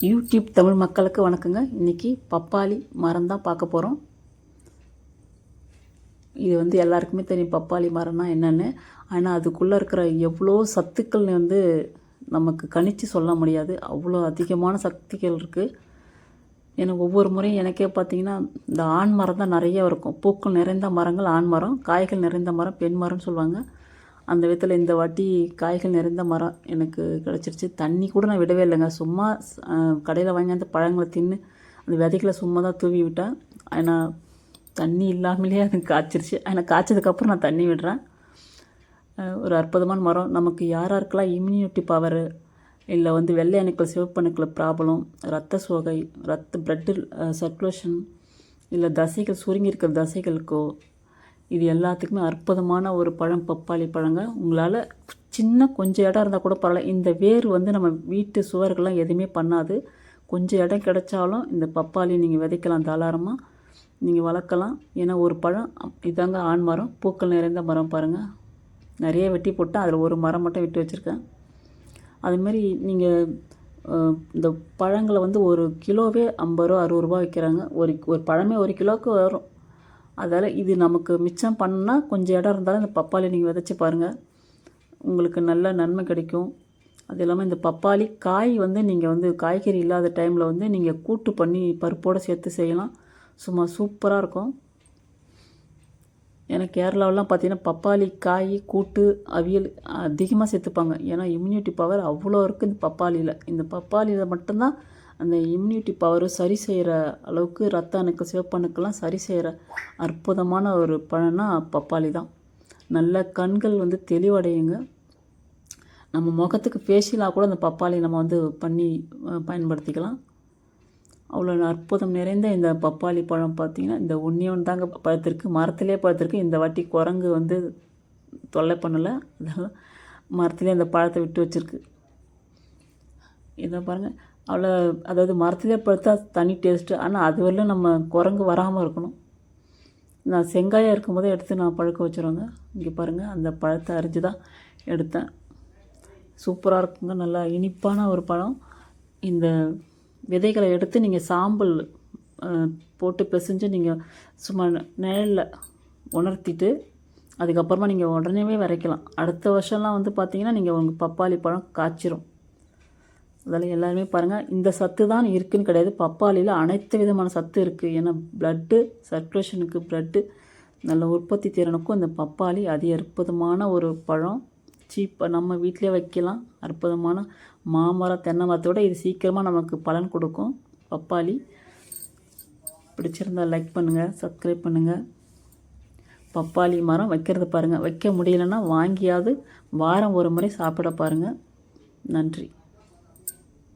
YouTube Tamil மக்களுக்கு வணக்கங்க. இன்றைக்கி பப்பாளி மரம் தான் பார்க்க போகிறோம். இது வந்து எல்லாருக்குமே தெரியும் பப்பாளி மரம்னா என்னென்னு. ஆனால் அதுக்குள்ளே இருக்கிற எவ்வளோ சத்துக்கள் வந்து நமக்கு கணிச்சு சொல்ல முடியாது. அவ்வளோ அதிகமான சக்திகள் இருக்குது. ஏன்னா ஒவ்வொரு முறையும் எனக்கே பார்த்திங்கன்னா இந்த ஆண் மரம் தான் நிறைய இருக்கும். பூக்கள் நிறைந்த மரங்கள் ஆண் மரம், காய்கள் நிறைந்த மரம் பெண் மரம்னு சொல்லுவாங்க. அந்த விதத்தில் இந்த வாட்டி காய்கள் நிறைந்த மரம் எனக்கு கிடச்சிருச்சு. தண்ணி கூட நான் விடவே இல்லைங்க. சும்மா கடையில் வாங்கி அந்த பழங்களை தின்னு அந்த விதைகளை சும்மா தான் தூவி விட்டேன். ஆனால் தண்ணி இல்லாமலே அது காய்ச்சிருச்சு. ஆனால் காய்ச்சதுக்கப்புறம் நான் தண்ணி விடுறேன். ஒரு அற்புதமான மரம். நமக்கு யாராருக்கெல்லாம் இம்யூனிட்டி பவரு, இல்லை வந்து வெள்ளை அணுக்கள் சிவப்பு அணுக்கள் ப்ராப்ளம், ரத்த சோகை, பிளட்டு சர்க்குலேஷன், இல்லை தசைகள் சுருங்கி இருக்கிற தசைகளுக்கோ, இது எல்லாத்துக்குமே அற்புதமான ஒரு பழம் பப்பாளி பழங்க. உங்களால் சின்ன கொஞ்சம் இடம் இருந்தால் கூட பரவாயில்ல. இந்த வேர் வந்து நம்ம வீட்டு சுவர்கள்லாம் எதுவுமே பண்ணாது. கொஞ்சம் இடம் கிடைச்சாலும் இந்த பப்பாளி நீங்கள் விதைக்கலாம், தாராளமாக நீங்கள் வளர்க்கலாம். ஏன்னா ஒரு பழம் இதாங்க ஆண் மரம், பூக்கள் நிறைந்த மரம் பாருங்கள். நிறைய வெட்டி போட்டால் அதில் ஒரு மரம் மட்டும் விட்டு வச்சுருக்கேன். அதுமாரி நீங்கள் இந்த பழங்களை வந்து ஒரு கிலோவே 50 ரூபா 60 ரூபா விற்கிறாங்க. ஒரு பழமே 1 கிலோவுக்கு வரும். அதால் இது நமக்கு மிச்சம் பண்ணால் கொஞ்சம் இடம் இருந்தாலும் இந்த பப்பாளி நீங்கள் விதைச்சி பாருங்கள், உங்களுக்கு நல்ல நன்மை கிடைக்கும். அது இல்லாமல் இந்த பப்பாளி காய் வந்து நீங்கள் வந்து காய்கறி இல்லாத டைமில் வந்து நீங்கள் கூட்டு பண்ணி பருப்போடு சேர்த்து செய்யலாம். சும்மா சூப்பராக இருக்கும். ஏன்னா கேரளாவெலாம் பார்த்திங்கன்னா பப்பாளி காய் கூட்டு அவியல் அதிகமாக சேர்த்துப்பாங்க. ஏன்னா இம்யூனிட்டி பவர் அவ்வளோ இருக்குது இந்த பப்பாளியில். இந்த பப்பாளியில் மட்டும்தான் அந்த இம்யூனிட்டி பவர் சரி செய்கிற அளவுக்கு, ரத்த அணுக்கள் சிவப்பு அணுக்கெல்லாம் சரி செய்கிற அற்புதமான ஒரு பழம்னா பப்பாளி தான். நல்ல கண்கள் வந்து தெளிவடையுங்க. நம்ம முகத்துக்கு ஃபேஷியலாக கூட அந்த பப்பாளி நம்ம வந்து பண்ணி பயன்படுத்திக்கலாம். அவ்வளோ அற்புதம் நிறைந்த இந்த பப்பாளி பழம் பார்த்திங்கன்னா இந்த ஒன்று தாங்க பழுத்திருக்கு. மரத்துலேயே பழுத்திருக்கு. இந்த வாட்டி குரங்கு வந்து தொல்லை பண்ணலை, அதெல்லாம் மரத்துலேயே அந்த பழத்தை விட்டு வச்சுருக்கு. இதை பாருங்கள், அவ்வளோ அதாவது மரத்துலேயே பழுத்தா தனி டேஸ்ட்டு. ஆனால் அது வரலும் நம்ம குரங்கு வராமல் இருக்கணும். நான் செங்காயாக இருக்கும்போதே எடுத்து நான் பழுக்க வச்சுருவேங்க. இங்கே பாருங்கள், அந்த பழத்தை அரிஞ்சு தான் எடுத்தேன். சூப்பராக இருக்குங்க. நல்லா இனிப்பான ஒரு பழம். இந்த விதைகளை எடுத்து நீங்கள் சாம்பல் போட்டு பிசைஞ்சு நீங்கள் சும்மா நிழலில் உணர்த்திட்டு அதுக்கப்புறமா நீங்கள் உடனேவே விதைக்கலாம். அடுத்த வருஷம்லாம் வந்து பார்த்திங்கன்னா நீங்கள் உங்கள் பப்பாளி பழம் காய்ச்சிரும். அதில் எல்லாருமே பாருங்கள், இந்த சத்து தான் இருக்குதுன்னு கிடையாது. பப்பாளியில் அனைத்து விதமான சத்து இருக்குது. ஏன்னா பிளட்டு சர்க்குலேஷனுக்கு, பிளட்டு நல்ல உற்பத்தி திறனுக்கும் இந்த பப்பாளி அதி அற்புதமான ஒரு பழம். சீப்பாக நம்ம வீட்டிலே வைக்கலாம். அற்புதமான மாமரம், தென்னை மரத்தோட இது சீக்கிரமாக நமக்கு பலன் கொடுக்கும். பப்பாளி பிடிச்சிருந்தால் லைக் பண்ணுங்கள், சப்ஸ்கிரைப் பண்ணுங்கள். பப்பாளி மரம் வைக்கிறது பாருங்கள். வைக்க முடியலைன்னா வாங்கியாவது வாரம் ஒரு முறை சாப்பிட பாருங்கள். நன்றி.